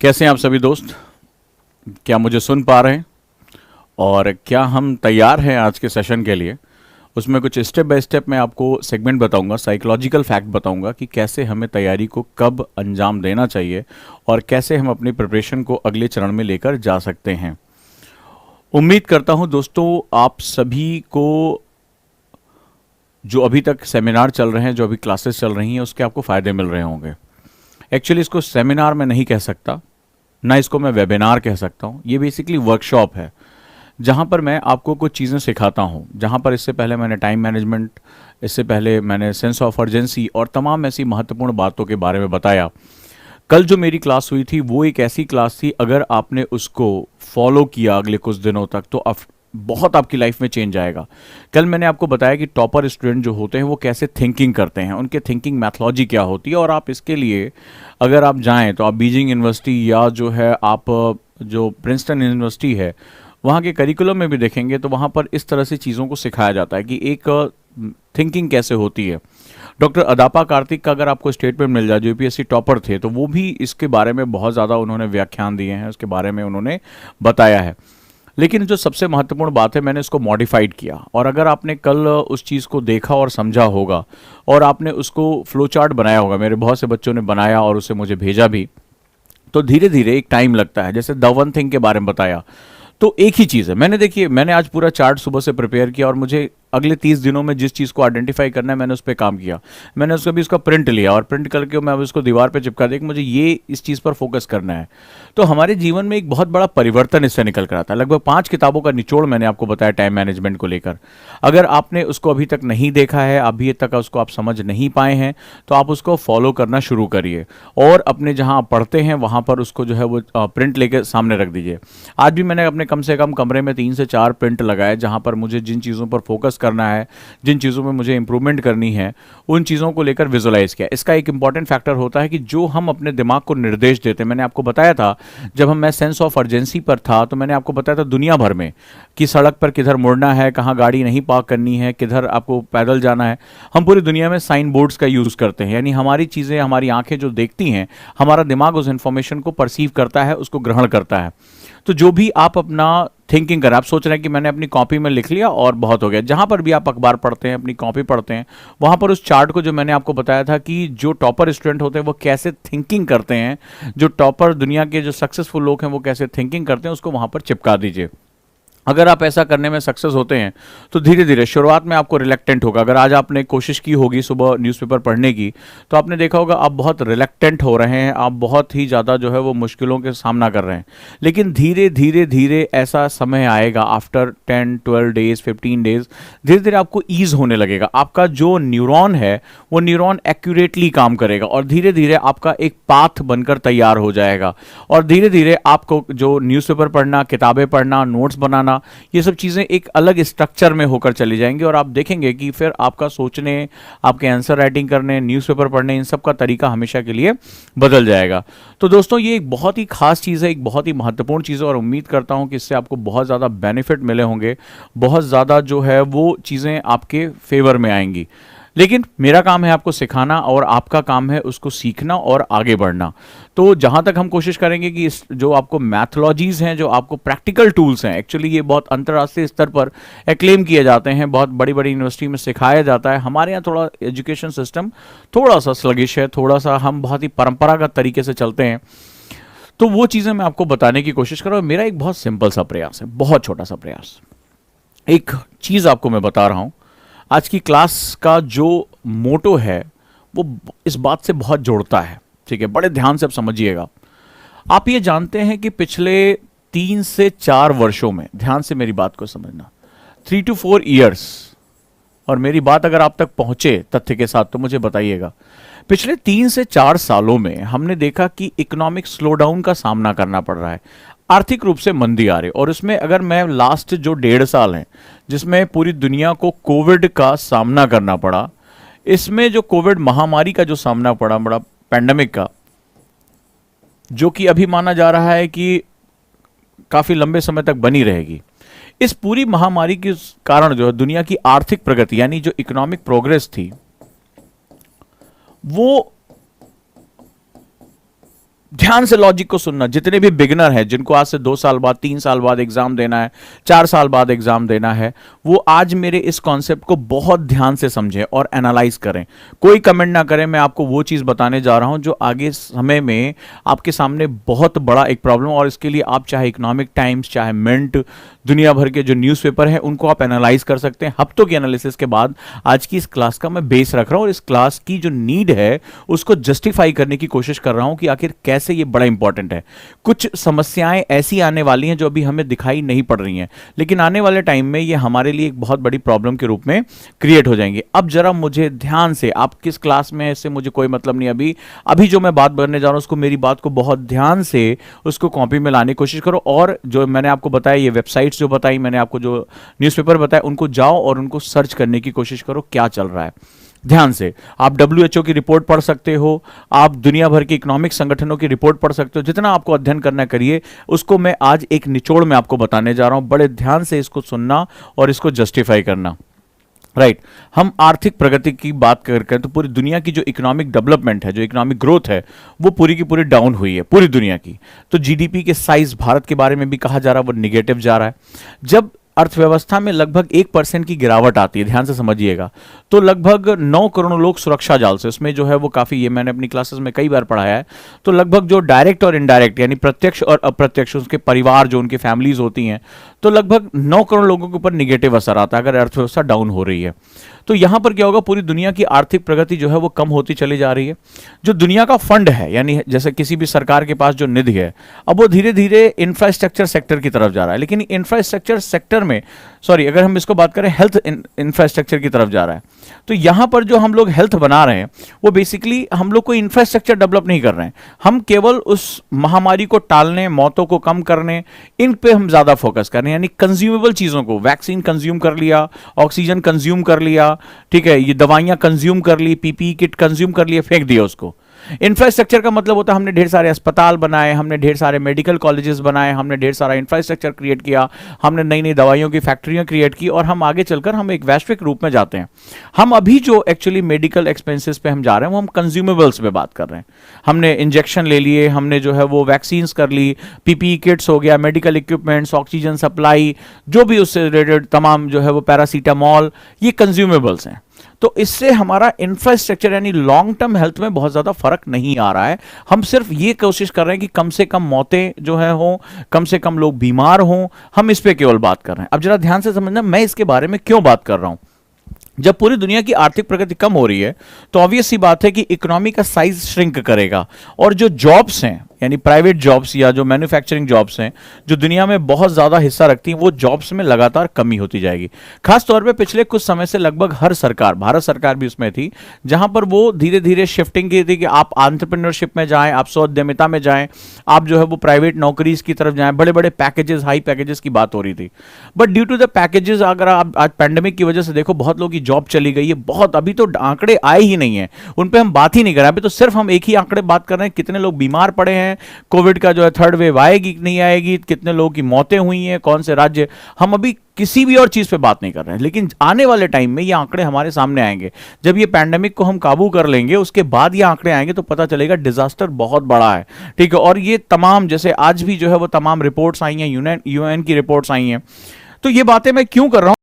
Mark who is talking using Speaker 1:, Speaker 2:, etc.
Speaker 1: कैसे हैं आप सभी दोस्त? क्या मुझे सुन पा रहे हैं? और क्या हम तैयार हैं आज के सेशन के लिए? उसमें कुछ स्टेप बाय स्टेप मैं आपको सेगमेंट बताऊंगा, साइकोलॉजिकल फैक्ट बताऊंगा कि कैसे हमें तैयारी को कब अंजाम देना चाहिए और कैसे हम अपनी प्रिपरेशन को अगले चरण में लेकर जा सकते हैं। उम्मीद करता हूं दोस्तों आप सभी को जो अभी तक सेमिनार चल रहे हैं, जो अभी क्लासेस चल रही हैं, उसके आपको फ़ायदे मिल रहे होंगे। एक्चुअली इसको सेमिनार में नहीं कह सकता, ना इसको मैं वेबिनार कह सकता हूँ। ये बेसिकली वर्कशॉप है जहाँ पर मैं आपको कुछ चीज़ें सिखाता हूँ। जहाँ पर इससे पहले मैंने टाइम मैनेजमेंट, इससे पहले मैंने सेंस ऑफ अर्जेंसी और तमाम ऐसी महत्वपूर्ण बातों के बारे में बताया। कल जो मेरी क्लास हुई थी वो एक ऐसी क्लास थी, अगर आपने उसको फॉलो किया अगले कुछ दिनों तक तो बहुत आपकी लाइफ में चेंज आएगा। कल मैंने आपको बताया कि टॉपर स्टूडेंट जो होते हैं वो कैसे थिंकिंग करते हैं, उनके थिंकिंग मैथोलॉजी क्या होती है, और आप इसके लिए अगर आप जाएं तो आप बीजिंग यूनिवर्सिटी या जो है आप जो प्रिंसटन यूनिवर्सिटी है वहाँ के करिकुलम में भी देखेंगे तो वहाँ पर इस तरह से चीज़ों को सिखाया जाता है कि एक थिंकिंग कैसे होती है। डॉक्टर अदापा कार्तिक का अगर आपको स्टेटमेंट मिल जाए, जो यूपीएससी टॉपर थे, तो वो भी इसके बारे में बहुत ज़्यादा उन्होंने व्याख्यान दिए हैं, उसके बारे में उन्होंने बताया है। लेकिन जो सबसे महत्वपूर्ण बात है, मैंने इसको मॉडिफाइड किया, और अगर आपने कल उस चीज़ को देखा और समझा होगा और आपने उसको फ्लो चार्ट बनाया होगा, मेरे बहुत से बच्चों ने बनाया और उसे मुझे भेजा भी, तो धीरे धीरे एक टाइम लगता है। जैसे द वन थिंग के बारे में बताया, तो एक ही चीज़ है। देखिए मैंने आज पूरा चार्ट सुबह से प्रिपेयर किया और मुझे अगले 30 दिनों में जिस चीज़ को आइडेंटिफाई करना है मैंने उस पर काम किया। मैंने उसका भी उसका प्रिंट लिया और प्रिंट करके मैं उसको दीवार पे चिपका दिया कि मुझे ये इस चीज़ पर फोकस करना है। तो हमारे जीवन में एक बहुत बड़ा परिवर्तन इससे निकल कर आता है। लगभग 5 किताबों का निचोड़ मैंने आपको बताया टाइम मैनेजमेंट को लेकर। अगर आपने उसको अभी तक नहीं देखा है, अभी तक उसको आप समझ नहीं पाए हैं, तो आप उसको फॉलो करना शुरू करिए और अपने जहाँ आप पढ़ते हैं वहाँ पर उसको जो है वो प्रिंट लेकर सामने रख दीजिए। आज भी मैंने अपने कम से कम कमरे में 3 से 4 प्रिंट लगाए, जहाँ पर मुझे जिन चीज़ों पर फोकस करना है, जिन चीज़ों में मुझे इंप्रूवमेंट करनी है, उन चीज़ों को लेकर विजुलाइज किया। इसका एक इंपॉर्टेंट फैक्टर होता है कि जो हम अपने दिमाग को निर्देश देते हैं, मैंने आपको बताया था जब मैं सेंस ऑफ अर्जेंसी पर था, तो मैंने आपको बताया था दुनिया भर में कि सड़क पर किधर मुड़ना है, कहाँ गाड़ी नहीं पार्क करनी है, किधर आपको पैदल जाना है। हम पूरी दुनिया में साइन बोर्ड्स का यूज़ करते हैं, यानी हमारी चीज़ें, हमारी आंखें जो देखती हैं, हमारा दिमाग उस इंफॉर्मेशन को परसीव करता है, उसको ग्रहण करता है। तो जो भी आप अपना थिंकिंग करें, आप सोच रहे हैं कि मैंने अपनी कॉपी में लिख लिया और बहुत हो गया। जहाँ पर भी आप अखबार पढ़ते हैं, अपनी कॉपी पढ़ते हैं, वहाँ पर उस चार्ट को, जो मैंने आपको बताया था कि जो टॉपर स्टूडेंट होते हैं वो कैसे थिंकिंग करते हैं, जो टॉपर दुनिया के जो सक्सेसफुल लोग हैं वो कैसे थिंकिंग करते हैं, उसको वहाँ पर चिपका दीजिए। अगर आप ऐसा करने में सक्सेस होते हैं तो धीरे धीरे, शुरुआत में आपको रिलेक्टेंट होगा। अगर आज आपने कोशिश की होगी सुबह न्यूज़पेपर पढ़ने की, तो आपने देखा होगा आप बहुत रिलेक्टेंट हो रहे हैं, आप बहुत ही ज़्यादा जो है वो मुश्किलों के सामना कर रहे हैं। लेकिन धीरे धीरे धीरे ऐसा समय आएगा, आफ्टर 10 12 डेज 15 डेज, धीरे धीरे आपको ईज होने लगेगा। आपका जो न्यूरॉन है वो न्यूरॉन एक्यूरेटली काम करेगा और धीरे धीरे आपका एक पाथ बनकर तैयार हो जाएगा। और धीरे धीरे आपको जो न्यूज़पेपर पढ़ना, किताबें पढ़ना, नोट्स बनाना, ये सब चीज़ें एक अलग स्ट्रक्चर में होकर चली जाएंगी और आप देखेंगे कि फिर आपका सोचने, आपके आंसर राइटिंग करने, न्यूज़पेपर पढ़ने, इन सब का तरीका हमेशा के लिए बदल जाएगा। तो दोस्तों ये एक बहुत ही खास चीज़ है, एक बहुत ही महत्वपूर्ण चीज़ है और उम्मीद करता हूं कि इससे आपको बहुत ज़्यादा बेनिफिट मिले होंगे, बहुत ज़्यादा जो है वो चीज़ें आपके फेवर में आएंगी। लेकिन मेरा काम है आपको सिखाना और आपका काम है उसको सीखना और आगे बढ़ना। तो जहाँ तक हम कोशिश करेंगे कि इस जो आपको मैथोलॉजीज़ हैं, जो आपको प्रैक्टिकल टूल्स हैं, एक्चुअली ये बहुत अंतर्राष्ट्रीय स्तर पर एक्लेम किए जाते हैं, बहुत बड़ी बड़ी यूनिवर्सिटी में सिखाया जाता है। हमारे यहाँ थोड़ा एजुकेशन सिस्टम थोड़ा सा स्लगिश है, थोड़ा सा हम बहुत ही परंपरागत तरीके से चलते हैं। तो वो चीज़ें मैं आपको बताने की कोशिश कर रहा हूँ। मेरा एक बहुत सिंपल सा प्रयास है, बहुत छोटा सा प्रयास। एक चीज़ आपको मैं बता रहा हूँ, आज की क्लास का जो मोटो है वो इस बात से बहुत जोड़ता है। ठीक है, बड़े ध्यान से आप समझिएगा। आप ये जानते हैं कि पिछले 3 से 4 वर्षों में, ध्यान से मेरी बात को समझना, 3 to 4 ईयर्स, और मेरी बात अगर आप तक पहुंचे तथ्य के साथ तो मुझे बताइएगा, पिछले 3 से 4 सालों में हमने देखा कि इकोनॉमिक स्लोडाउन का सामना करना पड़ रहा है, आर्थिक रूप से मंदी आ रही। और उसमें अगर मैं लास्ट जो 1.5 साल हैं जिसमें पूरी दुनिया को कोविड का सामना करना पड़ा, इसमें जो कोविड महामारी का जो सामना पड़ा, बड़ा पैंडेमिक का, जो कि अभी माना जा रहा है कि काफी लंबे समय तक बनी रहेगी, इस पूरी महामारी के कारण जो है दुनिया की आर्थिक प्रगति, यानी जो इकोनॉमिक प्रोग्रेस थी, वो ध्यान से लॉजिक को सुनना। जितने भी बिगिनर हैं जिनको आज से 2 साल बाद, 3 साल बाद एग्जाम देना है, 4 साल बाद एग्जाम देना है, वो आज मेरे इस कॉन्सेप्ट को बहुत ध्यान से समझें और एनालाइज करें। कोई कमेंट ना करें, मैं आपको वो चीज बताने जा रहा हूं जो आगे समय में आपके सामने बहुत बड़ा एक प्रॉब्लम, और इसके लिए आप चाहे इकोनॉमिक टाइम्स, चाहे मिंट, दुनिया भर के जो न्यूज़पेपर हैं उनको आप एनालाइज कर सकते हैं। हफ्तों की एनालिसिस के बाद आज की इस क्लास का मैं बेस रख रहा हूं, और इस क्लास की जो नीड है उसको जस्टिफाई करने की कोशिश कर रहा हूं कि आखिर कैसे ये बड़ा इंपॉर्टेंट है। कुछ समस्याएं ऐसी आने वाली हैं जो अभी हमें दिखाई नहीं पड़ रही हैं, लेकिन आने वाले टाइम में ये हमारे लिए एक बहुत बड़ी प्रॉब्लम के रूप में क्रिएट हो जाएंगे। अब जरा मुझे ध्यान से, आप किस क्लास में, इससे मुझे कोई मतलब नहीं, अभी अभी जो मैं बात करने जा रहा हूं उसको, मेरी बात को बहुत ध्यान से उसको कॉपी में लाने की कोशिश करो। और जो मैंने आपको बताया, ये वेबसाइट्स जो बताई मैंने आपको, जो न्यूज़पेपर बताया, उनको जाओ और उनको सर्च करने की कोशिश करो क्या चल रहा है ध्यान से। आप WHO की रिपोर्ट पढ़ सकते हो, आप दुनिया भर के इकोनॉमिक संगठनों की रिपोर्ट पढ़ सकते हो। जितना आपको अध्ययन करना करिए, उसको मैं आज एक निचोड़ में आपको बताने जा रहा हूं। बड़े ध्यान से इसको सुनना और इसको जस्टिफाई करना। राइट हम आर्थिक प्रगति की बात करते हैं तो पूरी दुनिया की जो इकोनॉमिक डेवलपमेंट है, जो इकोनॉमिक ग्रोथ है, वो पूरी की पूरी डाउन हुई है पूरी दुनिया की। तो GDP के साइज भारत के बारे में भी कहा जा रहा है, वो निगेटिव जा रहा है। जब अर्थव्यवस्था में लगभग 1% की गिरावट आती है, ध्यान से समझिएगा, तो लगभग 9 करोड़ लोग सुरक्षा जाल से, उसमें जो है वो काफ़ी, ये मैंने अपनी क्लासेस में कई बार पढ़ाया है, तो लगभग जो डायरेक्ट और इनडायरेक्ट यानी प्रत्यक्ष और अप्रत्यक्ष, उसके परिवार जो उनकी फैमिलीज होती हैं, तो लगभग 9 करोड़ लोगों के ऊपर निगेटिव असर आता है अगर अर्थव्यवस्था डाउन हो रही है। तो यहां पर क्या होगा, पूरी दुनिया की आर्थिक प्रगति जो है वो कम होती चली जा रही है। जो दुनिया का फंड है, यानी जैसे किसी भी सरकार के पास जो निधि है, अब वो धीरे धीरे इंफ्रास्ट्रक्चर सेक्टर की तरफ जा रहा है। लेकिन इंफ्रास्ट्रक्चर सेक्टर में, सॉरी, अगर हम इसको बात करें हेल्थ इंफ्रास्ट्रक्चर की तरफ जा रहा है, तो यहां पर जो हम लोग हेल्थ बना रहे हैं वो बेसिकली हम लोग कोई इंफ्रास्ट्रक्चर डेवलप नहीं कर रहे हैं। हम केवल उस महामारी को टालने, मौतों को कम करने, इन पे हम ज्यादा फोकस कर रहे हैं। यानी कंज्यूमेबल चीजों को, वैक्सीन कंज्यूम कर लिया, ऑक्सीजन कंज्यूम कर लिया, ठीक है, ये दवाइयां कंज्यूम कर ली, PPE किट कंज्यूम कर लिए, फेंक दिया उसको। इंफ्रास्ट्रक्चर का मतलब होता है हमने ढेर सारे अस्पताल बनाए, हमने ढेर सारे मेडिकल कॉलेजेस बनाए, हमने ढेर सारा इंफ्रास्ट्रक्चर क्रिएट किया, हमने नई नई दवाइयों की फैक्ट्रियां क्रिएट की, और हम आगे चलकर हम एक वैश्विक रूप में जाते हैं। हम अभी जो एक्चुअली मेडिकल एक्सपेंसेस पे हम जा रहे हैं वो हम कंज्यूमेबल्स पे बात कर रहे हैं। हमने इंजेक्शन ले लिए, हमने जो है वो वैक्सीन्स कर ली, PPE किट्स हो गया, मेडिकल इक्विपमेंट्स, ऑक्सीजन सप्लाई, जो भी उससे रिलेटेड तमाम जो है वो पैरासीटामॉल, ये कंज्यूमेबल्स हैं। तो इससे हमारा इंफ्रास्ट्रक्चर यानी लॉन्ग टर्म हेल्थ में बहुत ज्यादा फर्क नहीं आ रहा है। हम सिर्फ ये कोशिश कर रहे हैं कि कम से कम मौतें जो है हो, कम से कम लोग बीमार हों, हम इस पे केवल बात कर रहे हैं। अब जरा ध्यान से समझना मैं इसके बारे में क्यों बात कर रहा हूं। जब पूरी दुनिया की आर्थिक प्रगति कम हो रही है तो ऑब्वियस सी बात है कि इकोनॉमी का साइज श्रिंक करेगा, और जो जॉब्स हैं यानी प्राइवेट जॉब्स या जो मैन्युफैक्चरिंग जॉब्स हैं जो दुनिया में बहुत ज्यादा हिस्सा रखती हैं, वो जॉब्स में लगातार कमी होती जाएगी। खास तौर पे पिछले कुछ समय से लगभग हर सरकार, भारत सरकार भी उसमें थी, जहां पर वो धीरे धीरे शिफ्टिंग की थी कि आप एंटरप्रेन्योरशिप में जाएं, आप स्वउद्यमिता में जाएं, आप जो है वो प्राइवेट नौकरीज की तरफ जाएं, बड़े बड़े पैकेजेस, हाई पैकेजेस की बात हो रही थी। But due to the packages, अगर आप आज पैंडेमिक की वजह से देखो, बहुत लोगों की जॉब चली गई है, बहुत, अभी तो आंकड़े आए ही नहीं है, उन पर हम बात ही नहीं कर रहे। अभी तो सिर्फ हम एक ही आंकड़े बात कर रहे हैं, कितने लोग बीमार पड़े हैं, कोविड का जो है थर्ड वेव आएगी कि नहीं आएगी, कितने लोगों की मौतें हुई हैं, कौन से राज्य, हम अभी किसी भी और चीज पे बात नहीं कर रहे हैं। लेकिन आने वाले टाइम में ये आंकड़े हमारे सामने आएंगे। जब ये पैंडेमिक को हम काबू कर लेंगे, उसके बाद ये आंकड़े आएंगे तो पता चलेगा डिजास्टर बहुत बड़ा है, ठीक है। और ये तमाम, जैसे आज भी जो है वो तमाम रिपोर्ट्स आई हैं, UN की रिपोर्ट्स आई हैं। तो ये बातें मैं क्यों कर रहा हूं